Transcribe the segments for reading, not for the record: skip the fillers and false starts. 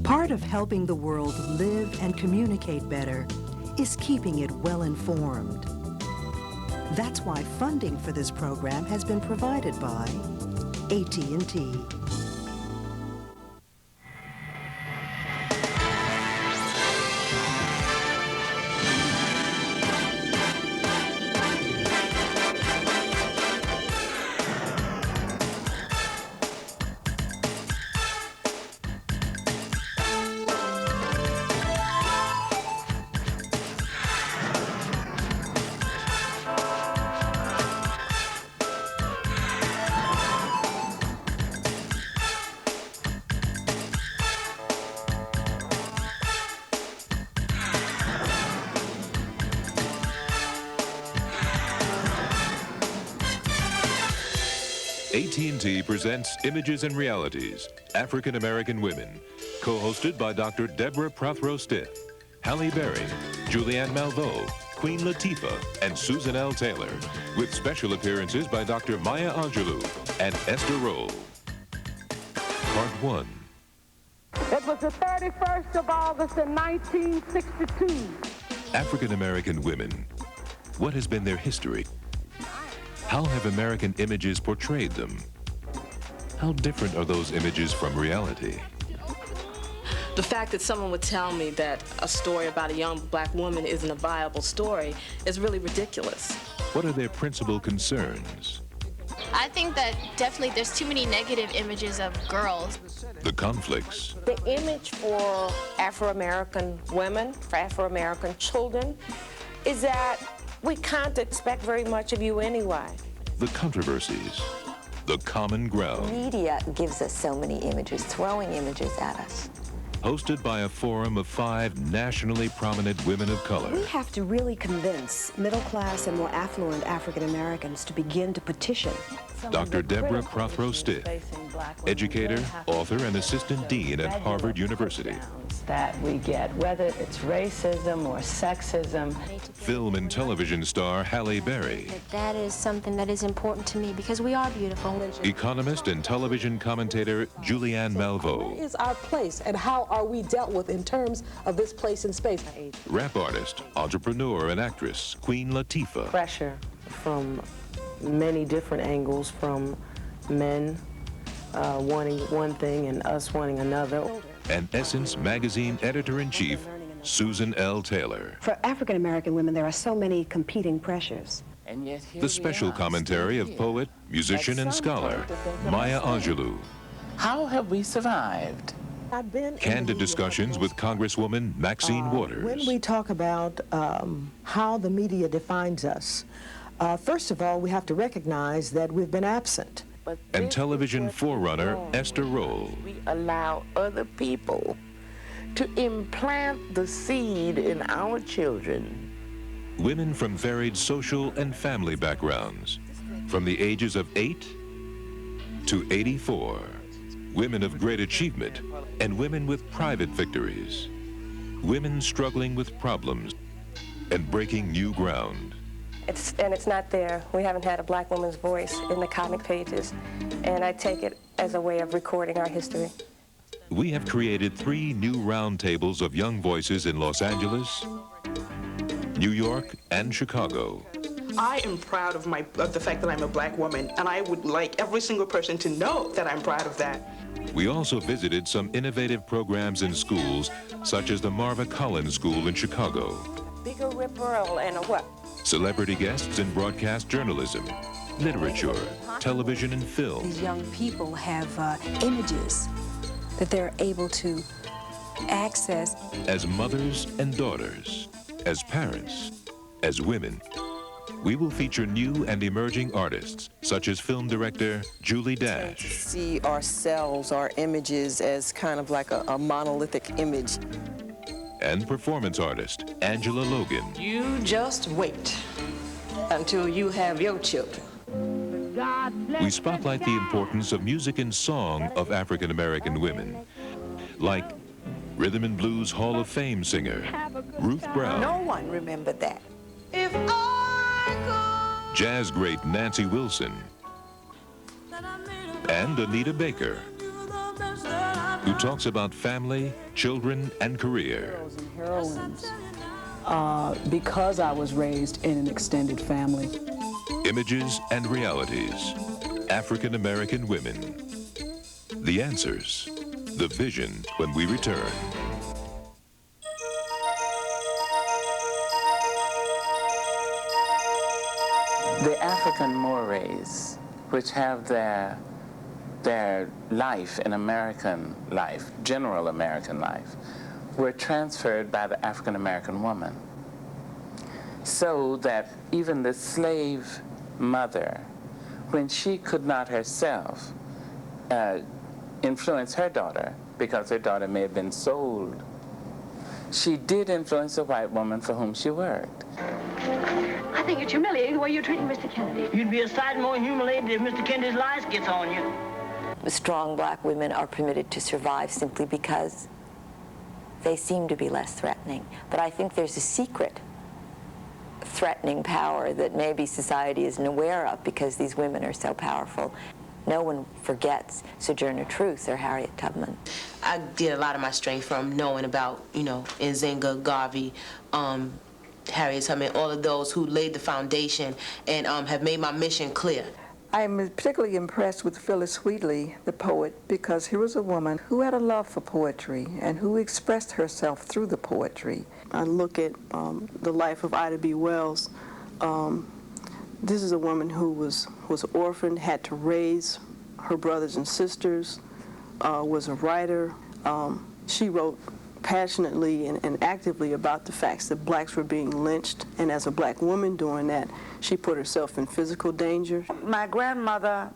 Part of helping the world live and communicate better is keeping it well informed. That's why funding for this program has been provided by AT&T. AT&T presents Images and Realities, African American Women, co-hosted by Dr. Deborah Prothero-Stith, Halle Berry, Julianne Malveaux, Queen Latifah, and Susan L. Taylor, with special appearances by Dr. Maya Angelou and Esther Rolle. Part 1. It was the 31st of August in 1962. African American women. What has been their history? How have American images portrayed them? How different are those images from reality? The fact that someone would tell me that a story about a young black woman isn't a viable story is really ridiculous. What are their principal concerns? I think that definitely there's too many negative images of girls. The conflicts. The image for Afro-American women, for Afro-American children, is that we can't expect very much of you anyway. The controversies. The common ground. Media gives us so many images, throwing images at us. Hosted by a forum of 5 nationally prominent women of color. We have to really convince middle-class and more affluent African Americans to begin to petition. Dr. Deborah Prothero-Stith, educator, author, and assistant dean at Harvard University. That we get, whether it's racism or sexism. Film and television star Halle Berry. That is something that is important to me because we are beautiful. Economist and television commentator Julianne Malveaux. Where is our place and how are we dealt with in terms of this place in space? Rap artist, entrepreneur, and actress Queen Latifah. Pressure from many different angles, from men wanting one thing and us wanting another. And Essence magazine editor-in-chief Susan L. Taylor. For African American women, there are so many competing pressures. The special commentary of poet, musician, and scholar Maya Angelou. How have we survived? Candid discussions with Congresswoman Maxine Waters. When we talk about how the media defines us, first of all, we have to recognize that we've been absent. And television forerunner Esther Rolle. We allow other people to implant the seed in our children. Women from varied social and family backgrounds, from the ages of 8 to 84. Women of great achievement and women with private victories. Women struggling with problems and breaking new ground. It's not there. We haven't had a black woman's voice in the comic pages, and I take it as a way of recording our history. We have created 3 new roundtables of young voices in Los Angeles, New York, and Chicago. I am proud of the fact that I'm a black woman, and I would like every single person to know that I'm proud of that. We also visited some innovative programs in schools, such as the Marva Collins School in Chicago. Bigger Ripple and a what? Celebrity guests in broadcast journalism, literature, television, and film. These young people have images that they're able to access. As mothers and daughters, as parents, as women, we will feature new and emerging artists, such as film director Julie Dash. See ourselves, our images, as kind of like a monolithic image. And performance artist Angela Logan. You just wait until you have your children. We spotlight the importance of music and song of African American women, like Rhythm and Blues Hall of Fame singer Ruth Brown. No one remembered that. If I could. Jazz great Nancy Wilson. And Anita Baker, who talks about family, children, and career. Heroes and heroines, because I was raised in an extended family. Images and realities. African American women. The answers. The vision when we return. The African mores, which have their life in American life, general American life, were transferred by the African American woman. So that even the slave mother, when she could not herself influence her daughter, because her daughter may have been sold, she did influence a white woman for whom she worked. I think it's humiliating the way you're treating Mr. Kennedy. You'd be a sight more humiliated if Mr. Kennedy's lies gets on you. Strong black women are permitted to survive simply because they seem to be less threatening. But I think there's a secret threatening power that maybe society isn't aware of because these women are so powerful. No one forgets Sojourner Truth or Harriet Tubman. I get a lot of my strength from knowing about, Nzinga, Garvey, Harriet Tubman, all of those who laid the foundation and have made my mission clear. I am particularly impressed with Phyllis Wheatley, the poet, because here was a woman who had a love for poetry and who expressed herself through the poetry. I look at the life of Ida B. Wells. This is a woman who was orphaned, had to raise her brothers and sisters, was a writer. She wrote passionately and actively about the facts that blacks were being lynched, and as a black woman doing that, she put herself in physical danger. My grandmother,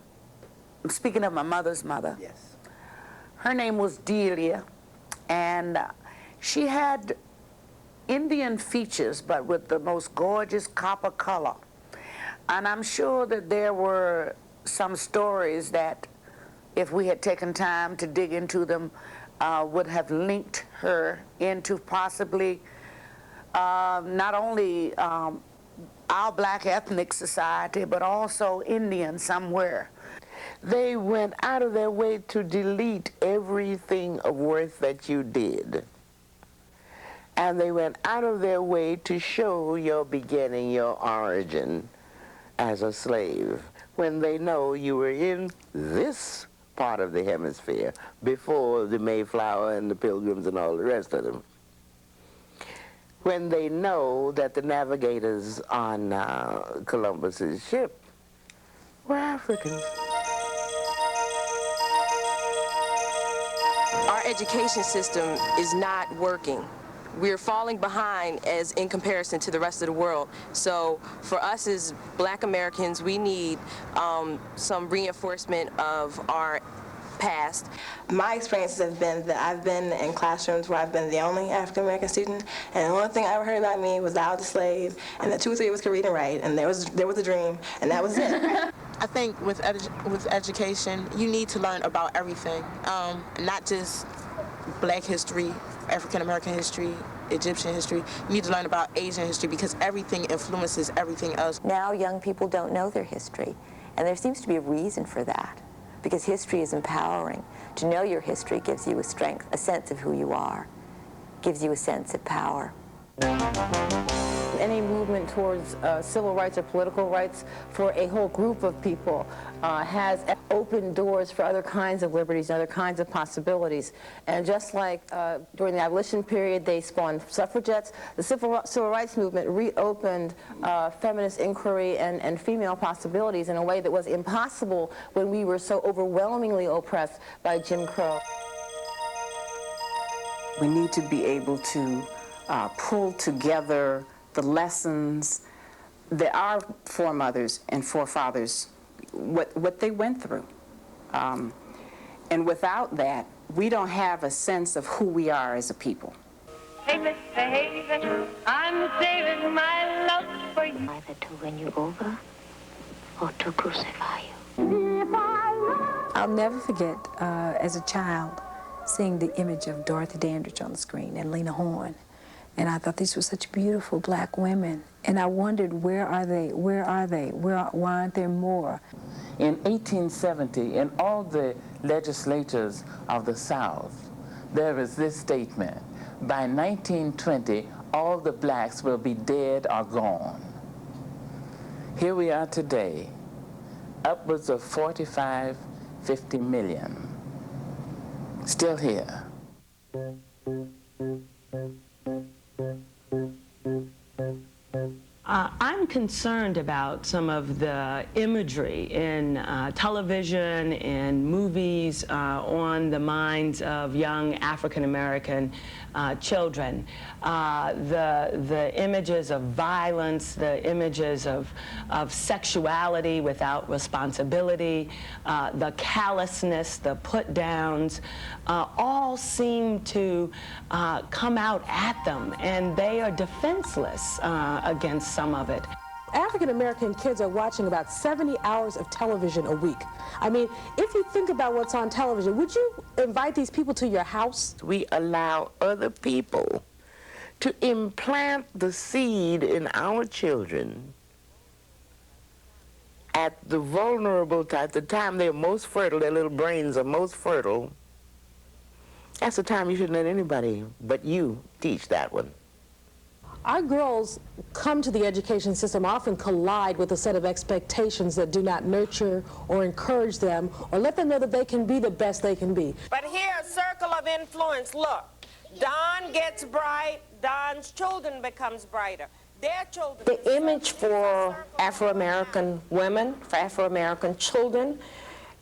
speaking of my mother's mother, yes, her name was Delia, and she had Indian features, but with the most gorgeous copper color. And I'm sure that there were some stories that, if we had taken time to dig into them, would have linked her into possibly not only our black ethnic society, but also Indian somewhere. They went out of their way to delete everything of worth that you did. And they went out of their way to show your beginning, your origin as a slave, when they know you were in this part of the hemisphere before the Mayflower and the Pilgrims and all the rest of them. When they know that the navigators on Columbus's ship were Africans. Our education system is not working. We're falling behind as in comparison to the rest of the world. So for us as black Americans, we need some reinforcement of our past. My experiences have been that I've been in classrooms where I've been the only African American student, and the only thing I ever heard about me was that I was a slave, and that 2 or 3 of us could read and write, and there was a dream, and that was it. I think with education, you need to learn about everything, not just black history, African American history, Egyptian history. You need to learn about Asian history because everything influences everything else. Now young people don't know their history, and there seems to be a reason for that, because history is empowering. To know your history gives you a strength, a sense of who you are, gives you a sense of power. Any movement towards civil rights or political rights for a whole group of people has opened doors for other kinds of liberties, other kinds of possibilities. And just like during the abolition period, they spawned suffragettes, the civil rights movement reopened feminist inquiry and female possibilities in a way that was impossible when we were so overwhelmingly oppressed by Jim Crow. We need to be able to pull together the lessons that our foremothers and forefathers, what they went through. And without that, we don't have a sense of who we are as a people. Hey, Mr. Haven, I'm saving my love for you. Either to win you over or to crucify you. I'll never forget, as a child, seeing the image of Dorothy Dandridge on the screen and Lena Horne. And I thought these were such beautiful black women. And I wondered, where are they? Where are they? Why aren't there more? In 1870, in all the legislatures of the South, there is this statement: by 1920, all the blacks will be dead or gone. Here we are today, upwards of 45, 50 million, still here. I'm concerned about some of the imagery in television and movies on the minds of young African-American children. The images of violence, the images of sexuality without responsibility, the callousness, the put-downs, all seem to come out at them, and they are defenseless against some of it. African-American kids are watching about 70 hours of television a week. I mean, if you think about what's on television, would you invite these people to your house? We allow other people to implant the seed in our children at the vulnerable time, at the time they're most fertile, their little brains are most fertile. That's the time you shouldn't let anybody but you teach that one. Our girls come to the education system, often collide with a set of expectations that do not nurture or encourage them or let them know that they can be the best they can be. But here, a circle of influence. Look, Don gets bright, Don's children becomes brighter. Their children. The image for Afro-American women, for Afro-American children,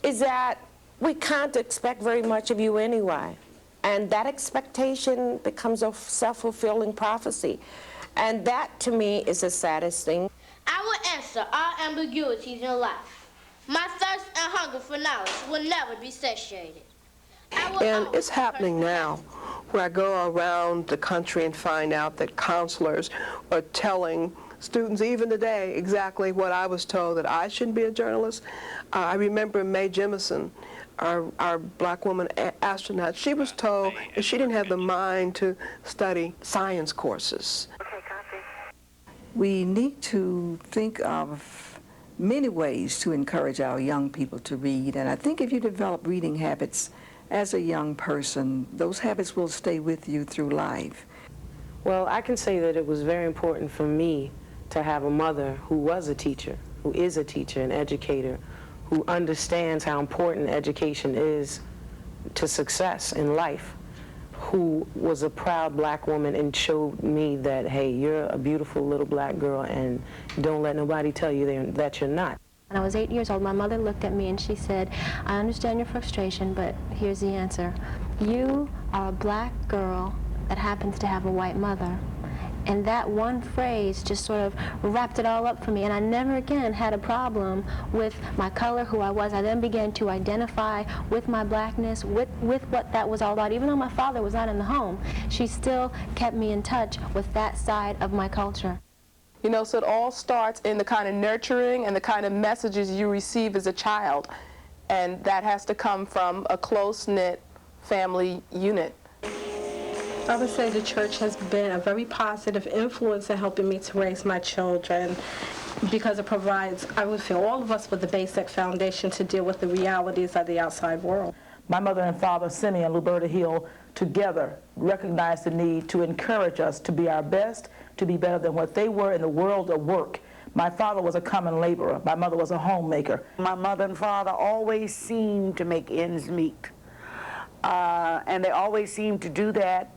is that we can't expect very much of you anyway. And that expectation becomes a self-fulfilling prophecy. And that, to me, is the saddest thing. I will answer all ambiguities in life. My thirst and hunger for knowledge will never be satiated. And it's happening now, where I go around the country and find out that counselors are telling students, even today, exactly what I was told, that I shouldn't be a journalist. I remember Mae Jemison, our black woman astronaut, she was told that she didn't have the mind to study science courses. We need to think of many ways to encourage our young people to read, and I think if you develop reading habits as a young person, those habits will stay with you through life. Well, I can say that it was very important for me to have a mother who was a teacher, who is a teacher, an educator, who understands how important education is to success in life, who was a proud black woman and showed me that, hey, you're a beautiful little black girl and don't let nobody tell you that you're not. When I was 8 years old, my mother looked at me and she said, I understand your frustration, but here's the answer. You are a black girl that happens to have a white mother. And that one phrase just sort of wrapped it all up for me. And I never again had a problem with my color, who I was. I then began to identify with my blackness, with what that was all about. Even though my father was not in the home, she still kept me in touch with that side of my culture. You know, so it all starts in the kind of nurturing and the kind of messages you receive as a child. And that has to come from a close-knit family unit. I would say the church has been a very positive influence in helping me to raise my children, because it provides, I would feel, all of us with the basic foundation to deal with the realities of the outside world. My mother and father, Cindy and Luberta Hill, together recognized the need to encourage us to be our best, to be better than what they were in the world of work. My father was a common laborer. My mother was a homemaker. My mother and father always seemed to make ends meet. And they always seemed to do that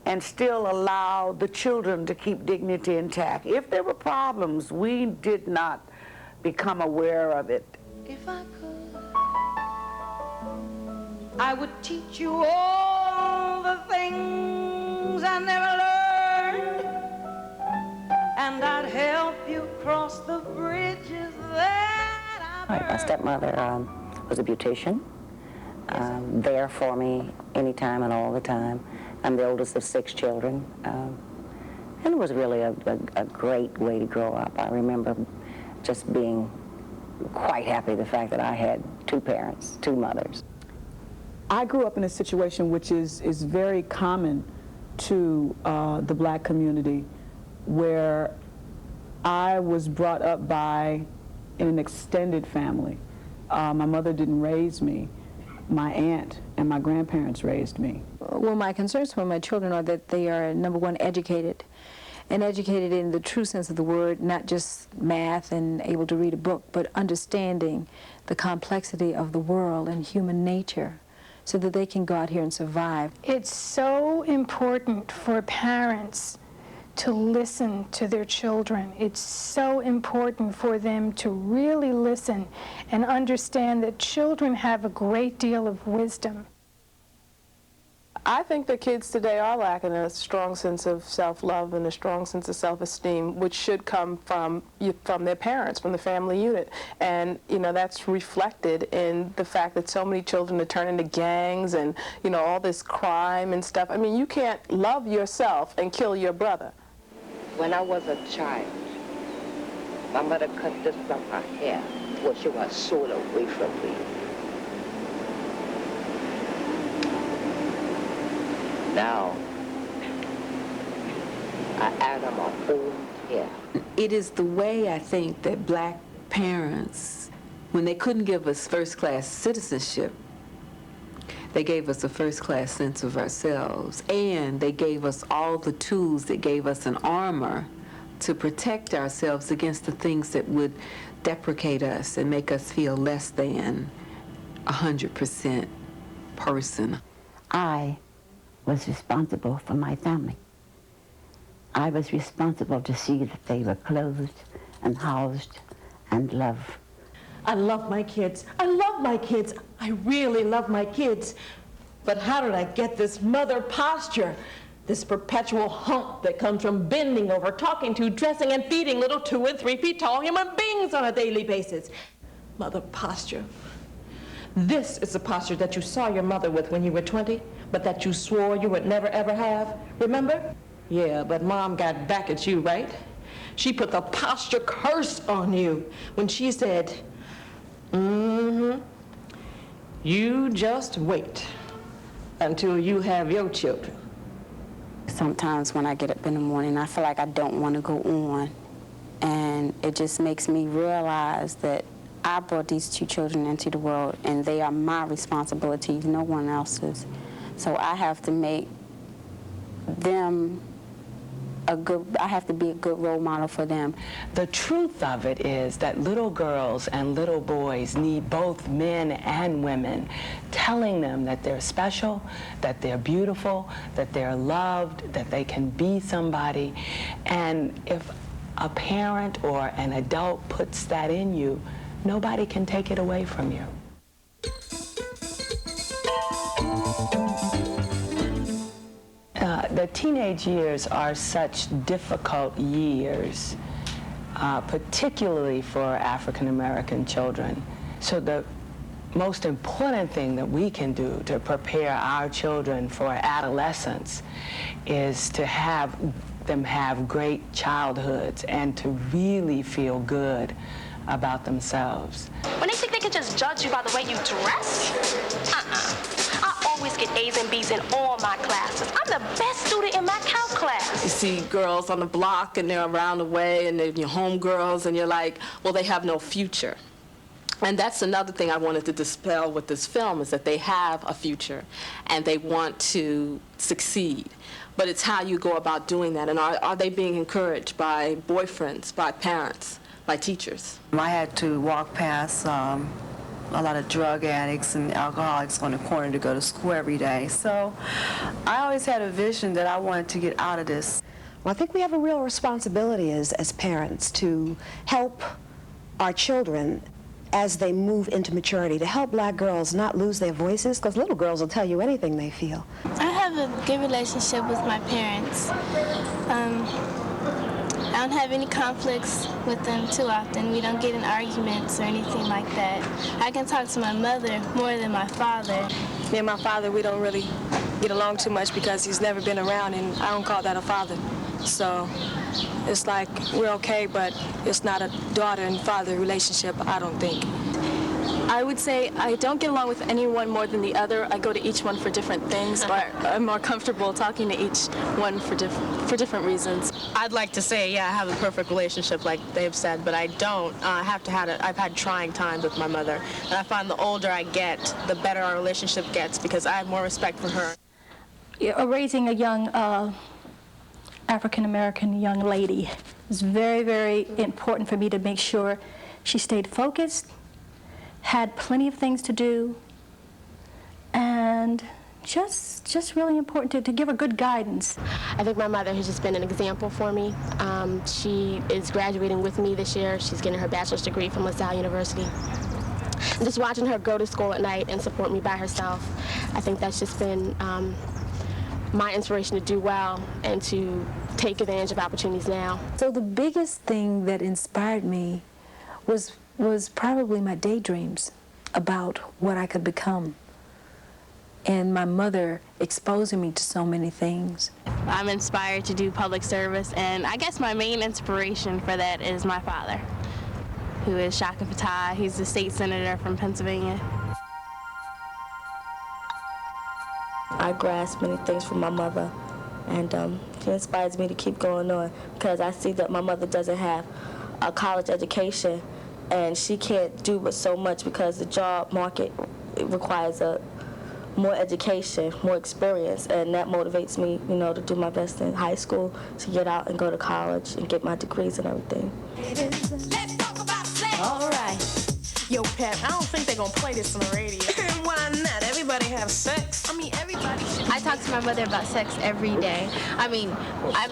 and still allow the children to keep dignity intact. If there were problems, we did not become aware of it. If I could, I would teach you all the things I never learned, and I'd help you cross the bridges that I burned. My stepmother was a beautician, there for me anytime and all the time. I'm the oldest of 6 children, and it was really a great way to grow up. I remember just being quite happy the fact that I had 2 parents, 2 mothers. I grew up in a situation which is very common to the black community, where I was brought up in an extended family. My mother didn't raise me. My aunt and my grandparents raised me. Well, my concerns for my children are that they are, number one, educated, and educated in the true sense of the word, not just math and able to read a book, but understanding the complexity of the world and human nature so that they can go out here and survive. It's so important for parents to listen to their children. It's so important for them to really listen and understand that children have a great deal of wisdom. I think that kids today are lacking a strong sense of self-love and a strong sense of self-esteem, which should come from their parents, from the family unit. And, you know, that's reflected in the fact that so many children are turning to gangs and, you know, all this crime and stuff. I mean, you can't love yourself and kill your brother. When I was a child, my mother cut this from her hair, pushing her soul away from me. Now, I add on my own hair. It is the way, I think, that black parents, when they couldn't give us first-class citizenship, they gave us a first-class sense of ourselves, and they gave us all the tools that gave us an armor to protect ourselves against the things that would deprecate us and make us feel less than 100% person. I was responsible for my family. I was responsible to see that they were clothed and housed and loved. I love my kids. I love my kids. I really love my kids. But how did I get this mother posture? This perpetual hump that comes from bending over, talking to, dressing, and feeding little 2 and 3 feet tall human beings on a daily basis. Mother posture. This is the posture that you saw your mother with when you were 20, but that you swore you would never ever have. Remember? Yeah, but Mom got back at you, right? She put the posture curse on you when she said, you just wait until you have your children. Sometimes when I get up in the morning, I feel like I don't want to go on. And it just makes me realize that I brought these 2 children into the world, and they are my responsibility, no one else's. So I have to make them I have to be a good role model for them. The truth of it is that little girls and little boys need both men and women telling them that they're special, that they're beautiful, that they're loved, that they can be somebody. And if a parent or an adult puts that in you, nobody can take it away from you. The teenage years are such difficult years, particularly for African American children. So the most important thing that we can do to prepare our children for adolescence is to have them have great childhoods and to really feel good about themselves. When they think they can just judge you by the way you dress, I always get A's and B's in all my classes. I'm the best student in my calc class. You see girls on the block and they're around the way and they're your homegirls and you're like, well, they have no future. And that's another thing I wanted to dispel with this film, is that they have a future and they want to succeed. But it's how you go about doing that, and are they being encouraged by boyfriends, by parents, by teachers? I had to walk past a lot of drug addicts and alcoholics on the corner to go to school every day. So I always had a vision that I wanted to get out of this. Well, I think we have a real responsibility as parents to help our children as they move into maturity, to help black girls not lose their voices, because little girls will tell you anything they feel. I have a good relationship with my parents. I don't have any conflicts with them too often. We don't get in arguments or anything like that. I can talk to my mother more than my father. Me and my father, we don't really get along too much because he's never been around, and I don't call that a father. So it's like we're okay, but it's not a daughter and father relationship, I don't think. I would say I don't get along with anyone more than the other. I go to each one for different things, but I'm more comfortable talking to each one for different reasons. I'd like to say, yeah, I have a perfect relationship, like they've said, but I don't. I've had trying times with my mother, and I find the older I get, the better our relationship gets because I have more respect for her. Raising a young African-American young lady was very, very important for me to make sure she stayed focused, had plenty of things to do, and just really important to give her good guidance. I think my mother has just been an example for me. She is graduating with me this year. She's getting her bachelor's degree from LaSalle University. And just watching her go to school at night and support me by herself, I think that's just been my inspiration to do well and to take advantage of opportunities now. So the biggest thing that inspired me was probably my daydreams about what I could become, and my mother exposing me to so many things. I'm inspired to do public service, and I guess my main inspiration for that is my father, who is Shaka Fattah. He's the state senator from Pennsylvania. I grasp many things from my mother, and she inspires me to keep going on because I see that my mother doesn't have a college education, and she can't do but so much because the job market requires more education, more experience, and that motivates me, to do my best in high school, to get out and go to college and get my degrees and everything. Let's talk about sex. All right. Yo, Pep, I don't think they're gonna play this on the radio. Why not? Everybody have sex. I mean, everybody should. I talk to my mother about sex every day. I mean,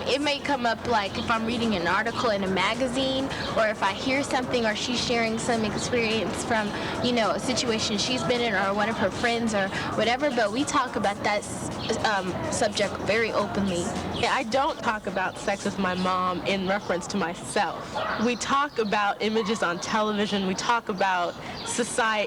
it may come up like if I'm reading an article in a magazine, or if I hear something, or she's sharing some experience from, a situation she's been in, or one of her friends, or whatever. But we talk about that subject very openly. Yeah, I don't talk about sex with my mom in reference to myself. We talk about images on television. We talk about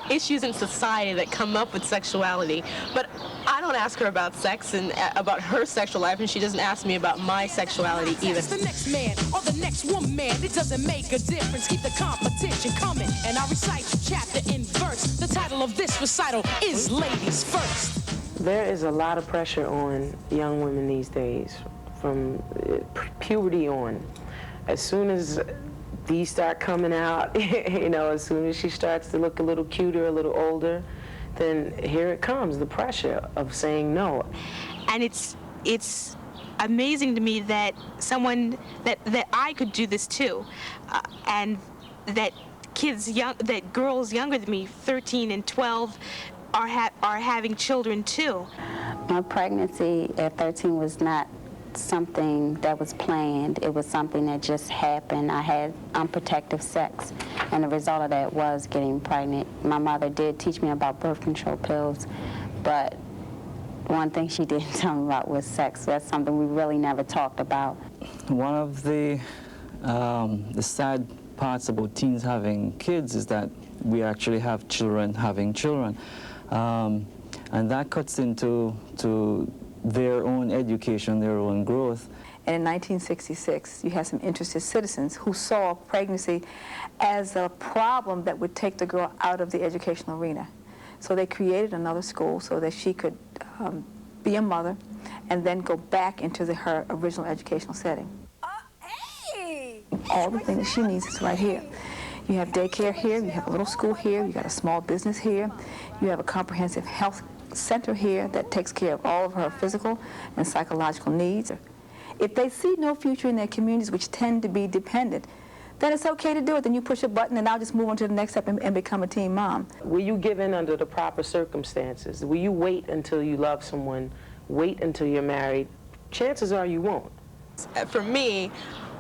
issues in society that come up with sexuality. But I don't ask her about sex and about her sexual life, and she doesn't ask me about my sexuality either. The next man or the next woman, it doesn't make a difference. Keep the competition coming, and I recite chapter in verse. The title of this recital is Ladies First. There is a lot of pressure on young women these days, from puberty on. As soon as these start coming out, as soon as she starts to look a little cuter, a little older, then here it comes, the pressure of saying no. And it's amazing to me that that I could do this too, and that girls younger than me, 13 and 12, are having children too. My pregnancy at 13 was not something that was planned. It was something that just happened. I had unprotected sex, and the result of that was getting pregnant. My mother did teach me about birth control pills, but one thing she didn't tell me about was sex. That's something we really never talked about. One of the sad parts about teens having kids is that we actually have children having children, and that cuts into their own education, their own growth. And in 1966, you had some interested citizens who saw pregnancy as a problem that would take the girl out of the educational arena. So they created another school so that she could be a mother and then go back into her original educational setting. All the things that she needs is right here. You have daycare here, you have a little school here, you got a small business here, you have a comprehensive health center here that takes care of all of her physical and psychological needs. If they see no future in their communities, which tend to be dependent, then it's okay to do it. Then you push a button and I'll just move on to the next step and become a teen mom. Will you give in under the proper circumstances? Will you wait until you love someone, wait until you're married? Chances are you won't. For me,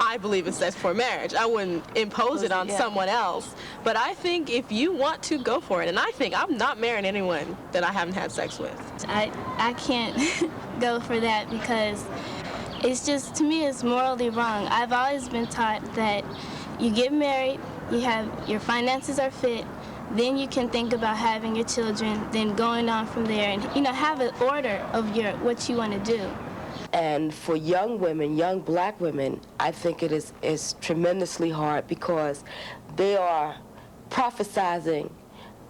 I believe in sex before marriage. I wouldn't impose it on someone else. But I think if you want to, go for it. And I think I'm not marrying anyone that I haven't had sex with. I can't go for that because it's just, to me, it's morally wrong. I've always been taught that you get married, your finances are fit, then you can think about having your children, then going on from there and, have an order of what you want to do. And for young women, young black women, I think it is tremendously hard because they are prophesizing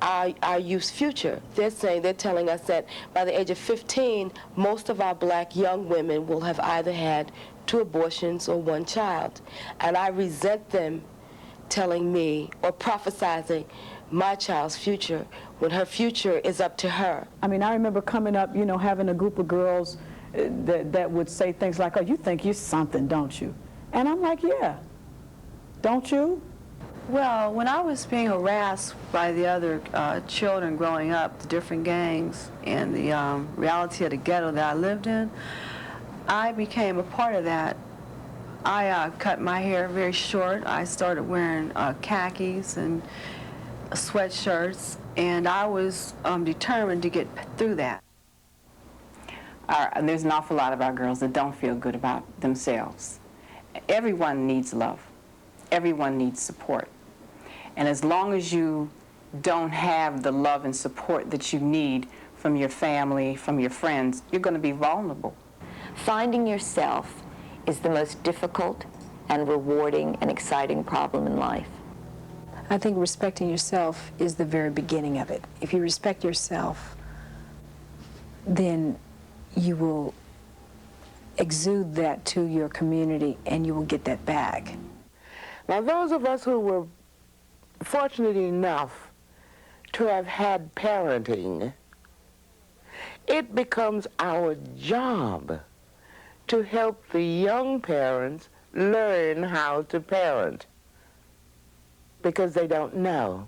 our youth's future. They're telling us that by the age of 15, most of our black young women will have either had 2 abortions or 1 child. And I resent them telling me or prophesizing my child's future when her future is up to her. I mean, I remember coming up, you know, having a group of girls that would say things like, oh, you think you're something, don't you? And I'm like, yeah, don't you? Well, when I was being harassed by the other children growing up, the different gangs, and the reality of the ghetto that I lived in, I became a part of that. I cut my hair very short. I started wearing khakis and sweatshirts, and I was determined to get through that. There's an awful lot of our girls that don't feel good about themselves. Everyone needs love. Everyone needs support. And as long as you don't have the love and support that you need from your family, from your friends, you're going to be vulnerable. Finding yourself is the most difficult and rewarding and exciting problem in life. I think respecting yourself is the very beginning of it. If you respect yourself, then you will exude that to your community and you will get that back. Now, those of us who were fortunate enough to have had parenting, it becomes our job to help the young parents learn how to parent, because they don't know.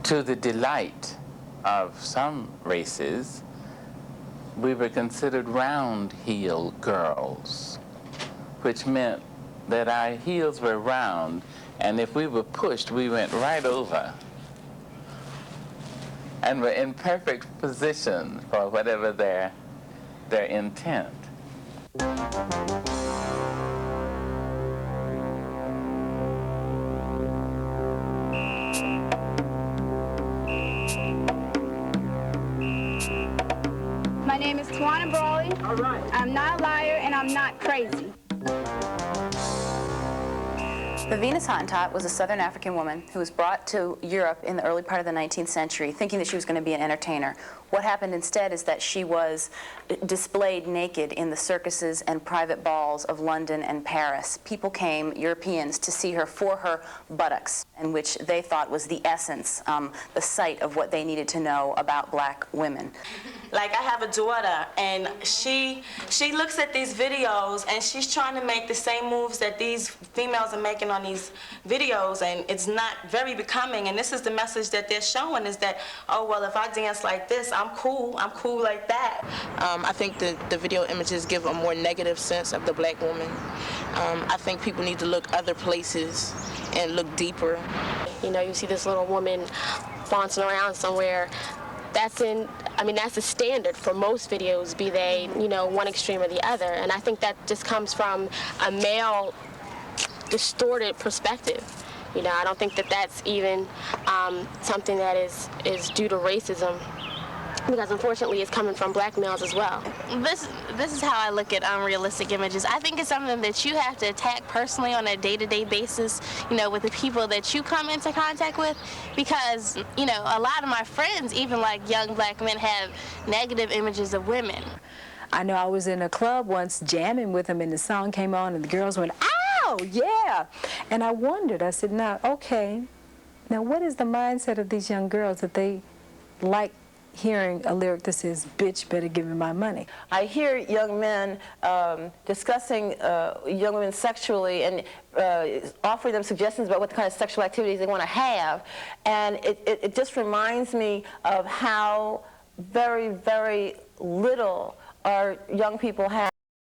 To the delight of some races, we were considered round-heel girls, which meant that our heels were round, and if we were pushed, we went right over and were in perfect position for whatever their intent. My name is Tawana Brawley. All right. I'm not a liar and I'm not crazy. The Venus Hottentot was a Southern African woman who was brought to Europe in the early part of the 19th century thinking that she was going to be an entertainer. What happened instead is that she was displayed naked in the circuses and private balls of London and Paris. People came, Europeans, to see her for her buttocks, in which they thought was the essence, the site of what they needed to know about black women. Like, I have a daughter, and she looks at these videos, and she's trying to make the same moves that these females are making on these videos, and it's not very becoming. And this is the message that they're showing, is that, oh, well, if I dance like this, I'm cool like that. I think the video images give a more negative sense of the black woman. I think people need to look other places and look deeper. You know, you see this little woman bouncing around somewhere. That's the standard for most videos, be they, you know, one extreme or the other. And I think that just comes from a male distorted perspective. You know, I don't think that that's even something that is due to racism, because unfortunately it's coming from black males as well. This is how I look at unrealistic images. I think it's something that you have to attack personally on a day-to-day basis, you know, with the people that you come into contact with, because, you know, a lot of my friends, even like young black men, have negative images of women. I know I was in a club once jamming with them, and the song came on and the girls went, ow, yeah. And I wondered, I said, now, okay, now what is the mindset of these young girls that they like hearing a lyric that says, bitch, better give me my money? I hear young men discussing young women sexually and offering them suggestions about what kind of sexual activities they want to have. And it just reminds me of how very, very little our young people have